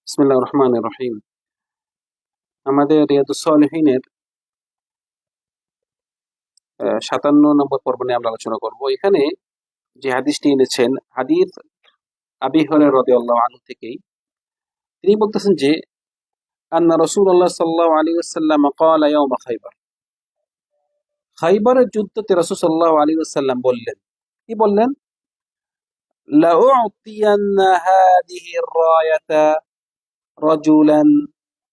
বিসমিল্লাহির রহমানির রহিম। আমাদের রিয়াদুস সালিহিনের ৫৭ নম্বর পর্ব নিয়ে আমরা আলোচনা করব। এখানে যে হাদিসটি এনেছেন, হাদিস আবি হুরায়রা রাদিয়াল্লাহু আনহু থেকেই। তিনি বলতেছেন যে আন্না রাসূলুল্লাহ সাল্লাল্লাহু আলাইহি ওয়াসাল্লাম ক্বালা ইয়াওমা খায়বার। খায়বারের যুদ্ধতে রাসূল সাল্লাল্লাহু আলাইহি ওয়াসাল্লাম বললেন, কি বললেন? লা উ'তিয়ান্না হাদিহি আর-রায়াতা রাজুলান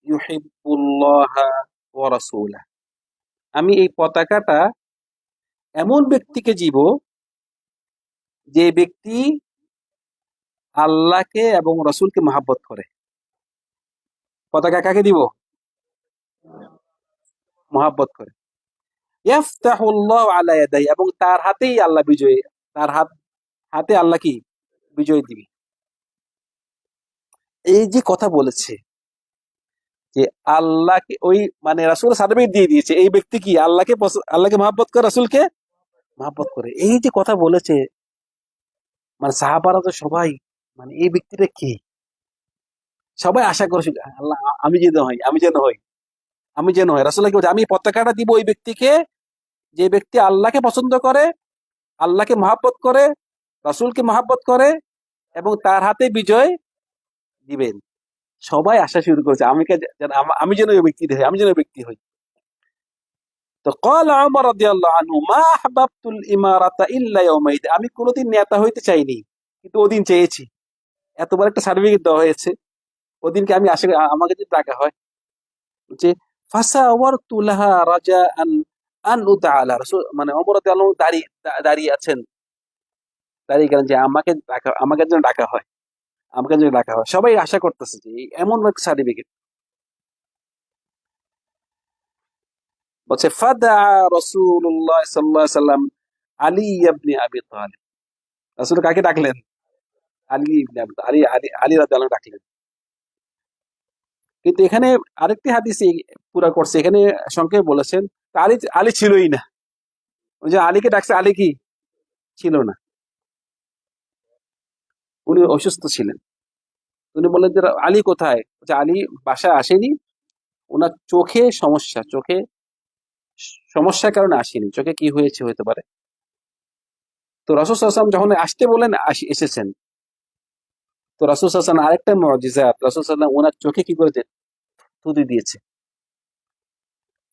ইউহিব্বুল্লাহা ওয়া রাসূলাহু। আমি এই পতাকাটা এমন ব্যক্তিকে দিব যে ব্যক্তি আল্লাহকে এবং রসুলকে মহাব্বত করে। পতাকা কাকে দিব? মহাব্বত করে। ইয়াফতাহুল্লাহু আলা ইয়াদাইহি, এবং তার হাতেই আল্লাহ বিজয়ী, তার হাতে আল্লাহ কি বিজয় দিবে। এই যে কথা বলেছে যে আল্লাহকে, ওই মানে রাসূল সার্টিফিকেট দিয়ে দিয়েছে এই ব্যক্তি কি আল্লাহকে মহাব্বত করে, রাসূলকে মহাব্বত করে। এই যে কথা বলেছে, মানে সাহাবারা তো সবাই, মানে এই ব্যক্তিটা কি, সবাই আশা করেছিল আল্লাহ আমি যেন হই, আমি যেন হই রাসূলকে বলছে আমি পতাকাটা দিব ওই ব্যক্তিকে যে ব্যক্তি আল্লাহকে পছন্দ করে, আল্লাহকে মহাব্বত করে, রাসূলকে মহাব্বত করে, এবং তার হাতে বিজয় দিবেন। সবাই আসা শুরু করেছে আমি যেন ওই ব্যক্তি হই, আমি যেন ওই ব্যক্তি হই। তো ক্বালা উমর রাদিয়াল্লাহু আনহু মা আহবাবতুল ইমারাতা ইল্লা ইয়াউমাইদ। আমি কোনোদিন নেতা হইতে চাইনি, কিন্তু ওদিন চেয়েছি। এতবার একটা সার্টিফিকেট দেওয়া হয়েছে, ওদিনকে আমি আশা করি আমাকে যদি টাকা হয় যে ফাসাওয়ারতু লাহা রাজাআন আন উতাআলা। রাসূল মানে ওমর রাদিয়াল্লাহু আনহু দাঁড়িয়ে আছেন, দাঁড়িয়ে গেলেন যে আমাকে যেন ডাকা হয়, আমাকে যেন ডাকা হয়। সবাই আশা করতেছে যে এমন একটা সার্টিফিকেট। বলছে ফাদা রাসূলুল্লাহ সাল্লাল্লাহু আলাইহি ওয়াসাল্লাম আলী ইবনে আবি তালিব। রাসূল কাকে ডাকলেন? আলী ইবনে আবি আলী আলী আলী রাদিয়াল্লাহু আনহু ডাকলেন। কিন্তু এখানে আরেকটি হাদিসে পুরা করছে, এখানে সংক্ষেপে বলেছেন আলী আলী ছিলই না। ওই যে আলীকে ডাকছে, আলী কি ছিল না, উনি অসুস্থ ছিলেন। উনি বললেন যে আলী কোথায়? যে আলী বাসায় আসেনি, ওনার চোখে সমস্যার কারণে আসেনি। চোখে কি হয়েছে হতে পারে। তো রাসূল সাল্লাল্লাহু আলাইহি ওয়াসাল্লাম যখন আসতে বলেন এসেছেন। তো রাসূল সাল্লাল্লাহু আলাইহি ওয়াসাল্লাম আরেকটা মুজিজাত, রাসূল সাল্লাল্লাহু আলাইহি ওয়াসাল্লাম ওনার চোখে কি করেছে? থুতু দিয়েছে।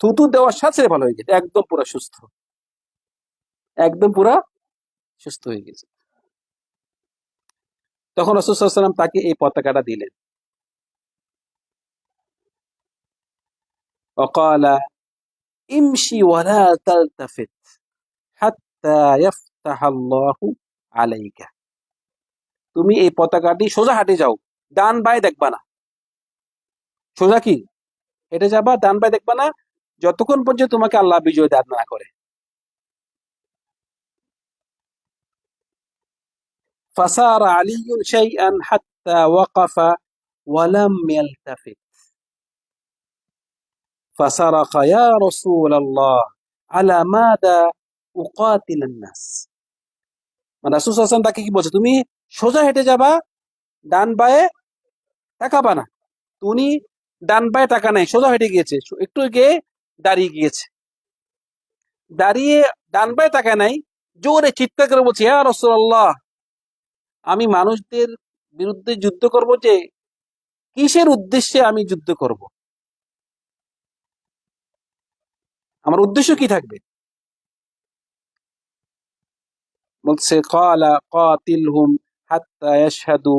থুতু দেওয়ার সাথে ভালো হয়ে গেছে, একদম পুরা সুস্থ হয়ে গেছে। তখন রাসূল সাল্লাল্লাহু আলাইহি ওয়াসাল্লাম তাকে এই পতাকাটা দিলেন। ওয়াকালা ইমশি ওয়ালা তালতাফিত হাত্তা ইয়াফতাহাল্লাহু আলাইকা। তুমি এই পতাকাটি সোজা হাঁটে যাও, ডান বাঁয়ে দেখবা না। সোজা কি হেঁটে যাবা, ডান বাঁয়ে দেখবা না, যতক্ষণ পর্যন্ত তোমাকে আল্লাহ বিজয় দান না করে। ফাসারা আলিয়ুন শাইআন হাত্তা ওয়াকাফা ওয়া লাম ইয়ালতাফিত ফাসারাকা ইয়া রাসূলাল্লাহ আলা মাদা উকাতিলান নাস। মানে রাসূল সাল্লাল্লাহু আলাইহি ওয়াসাল্লাম তাকে কি বলছে? তুমি সোজা হেঁটে যাবা, ডান বাঁয়ে তাকাবা না। উনি ডান বাঁয়ে তাকা নাই, সোজা হেঁটে গিয়েছে, একটু গিয়ে দাঁড়িয়ে গিয়েছে। দাঁড়িয়ে ডান বাঁয়ে তাকায় নাই, জোরে চিৎকার করে বলছে ইয়া রাসূলুল্লাহ, আমি মানুষদের বিরুদ্ধে যুদ্ধ করব, যে কিসের উদ্দেশ্যে আমি যুদ্ধ করব, আমার উদ্দেশ্য কি থাকবে? বলছে ক্বালা কাতিলহুম হাত্তা ইয়াশহাদু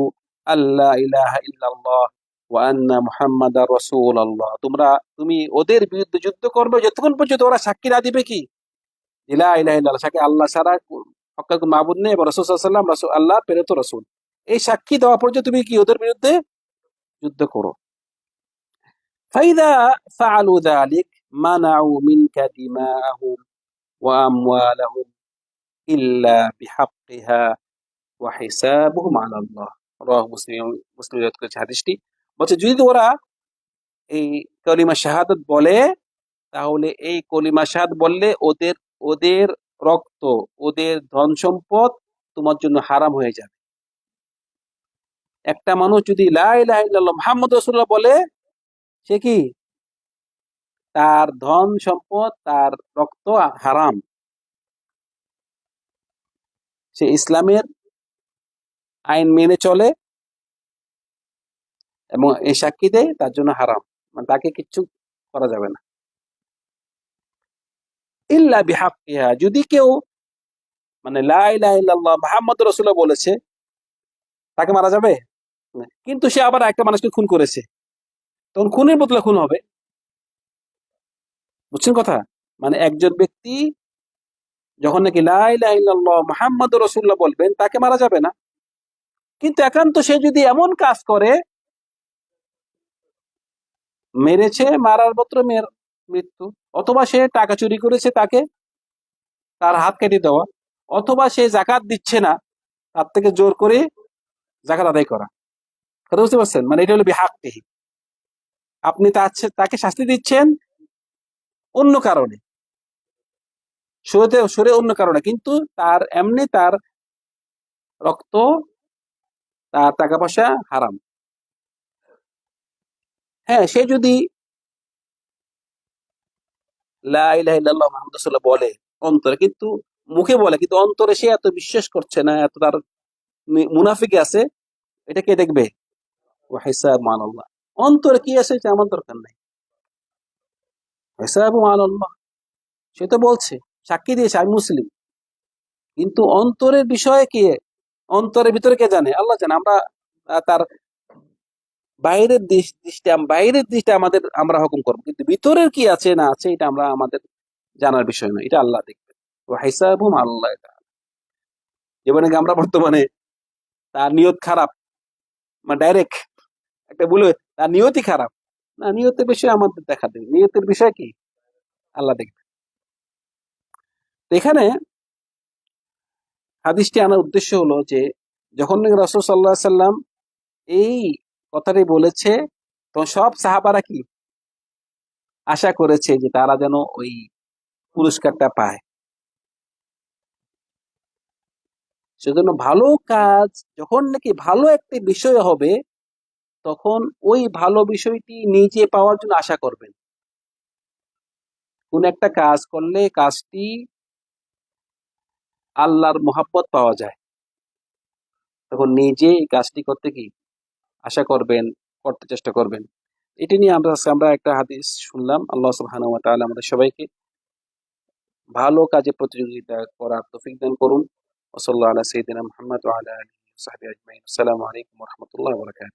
আল্লা ইলাহা ইল্লাল্লাহ ওয়া আন্না মুহাম্মাদার রাসূলুল্লাহ। তুমি ওদের বিরুদ্ধে যুদ্ধ করবে যতক্ষণ পর্যন্ত ওরা সাক্ষী না দিবে কি লা ইলাহা ইল্লাল্লাহ, সাক্ষী আল্লাহ ছাড়া হক্কার কোনো মাবুদ নেই, এবং রাসূল সাল্লাল্লাহু আলাইহি ওয়াসাল্লাম রাসূল, আল্লাহ প্রেরিত রাসূল। এই সাক্ষী দেওয়া পর্যন্ত তুমি কি ওদের বিরুদ্ধে যুদ্ধ করো। ফাইদা ফাআলু যালিক মানাউ মিনকা দিমাআহুম ওয়া আমওয়ালাহুম ইল্লা বিহাক্কিহা ওয়া হিসাবুহুম আলা আল্লাহ। রাওয়াহু মুসলিম। মুসলিম রিওয়ায়াত করেছে হাদিসটি। বলছে যদি ওরা এই কলিমা শাহাদাত বলে, তাহলে এই কলিমা শাহাদাত বললে ওদের ওদের রক্ত, ওদের ধন সম্পদ তোমার জন্য হারাম হয়ে যাবে। একটা মানুষ যদি লা ইলাহা ইল্লাল্লাহ মুহাম্মদ রাসূলুল্লাহ বলে, সে কি, তার ধন সম্পদ, তার রক্ত হারাম, সে ইসলামের আইন মেনে চলে এবং এই সাক্ষী দেয়, তার জন্য হারাম, মানে তাকে কিচ্ছু করা যাবে না। ইল্লা বিহাক্কিহা, যদি কেউ মানে লা ইলাহা ইল্লাল্লাহ মুহাম্মদুর রাসূলুল্লাহ বলেছে, তাকে মারা যাবে না। কিন্তু সে আবার একটা মানুষকে খুন করেছে, তখন খুনের বদলে খুন হবে। বুঝছেন কথা? মানে একজন ব্যক্তি যখন নাকি লা ইলাহা ইল্লাল্লাহ মুহাম্মদুর রাসূলুল্লাহ বলবেন, তাকে মারা যাবে না। কিন্তু একান্ত সে যদি এমন কাজ করে, মেরেছে, মারার পত্র মৃত্যু, অথবা সে টাকা চুরি করেছে, তাকে তার হাত কেটে দেওয়া, অথবা সে জাকাত দিচ্ছে না, তার থেকে জোর করে জাকাত আদায় করা। কথা বুঝতে পারছেন? মানে এটা হলো বিহাক্কিহি। আপনি তাকে শাস্তি দিচ্ছেন অন্য কারণে, সরে অন্য কারণে, কিন্তু তার এমনি তার রক্ত, তার টাকা পয়সা হারাম। হ্যাঁ, সে যদি লা ইলাহা ইল্লাল্লাহ মুহাম্মাদুর রাসূলুল্লাহ বলে অন্তরে, কিন্তু মুখে বলে, কিন্তু অন্তরে সে এত বিশ্বাস করছে না, এত তার মুনাফিকে আছে, এটা কে দেখবে? ওয়া হিসাবু আলাল্লাহ। অন্তরে কি আছে এটা আমার দরকার নাই, হিসাবু আলাল্লাহ। সে তো বলছে, সাক্ষী দিয়েছে আমি মুসলিম, কিন্তু অন্তরের বিষয়ে কি, অন্তরের ভিতরে কে জানে? আল্লাহ জানে। আমরা তার বাইরের দৃষ্টি আমাদের, আমরা হুকুম করবো, কিন্তু ভিতরের কি আছে না আছে এটা আমরা আমাদের জানার বিষয় না, এটা আল্লাহ দেখবে। ওয়া হিসাবুহুম আল্লাহ। যেমন আমরা বর্তমানে তার নিয়ত খারাপ, মানে ডাইরেক্ট একটা বলে তার নিয়তই খারাপ, না, নিয়তের বিষয় আমাদের দেখা দেবে, নিয়তের বিষয় কি আল্লাহ দেখবে। তো এখানে হাদিসটি আনার উদ্দেশ্য হলো যে, যখন রাসূল সাল্লাল্লাহু আলাইহি সাল্লাম এই কথাটি বলেছে, তখন সব সাহাবারা কি আশা করেছে যে তারা যেন ওই পুরস্কারটা পায়। সেজন্য ভালো কাজ যখন নাকি ভালো একটি বিষয় হবে, তখন ওই ভালো বিষয়টি নিজে পাওয়ার জন্য আশা করবেন। কোন একটা কাজ করলে কাজটি আল্লাহর মহাব্বত পাওয়া যায়, তখন নিজে এই কাজটি করতে কি আশা করবেন, করতে চেষ্টা করবেন। এটি নিয়ে আমরা একটা হাদিস শুনলাম। আল্লাহ সুবহানাহু ওয়া তাআলা আমাদের সবাইকে ভালো কাজে প্রতিযোগিতা করার তৌফিক দান করুন। ওয়া সাল্লাল্লাহু আলা সাইয়্যিদিনা মুহাম্মদ ওয়া আলা আলিহি ওয়া সাহবিহি আজমাইন। আসসালামু আলাইকুম ওয়া রাহমাতুল্লাহি ওয়া বারাকাতুহু।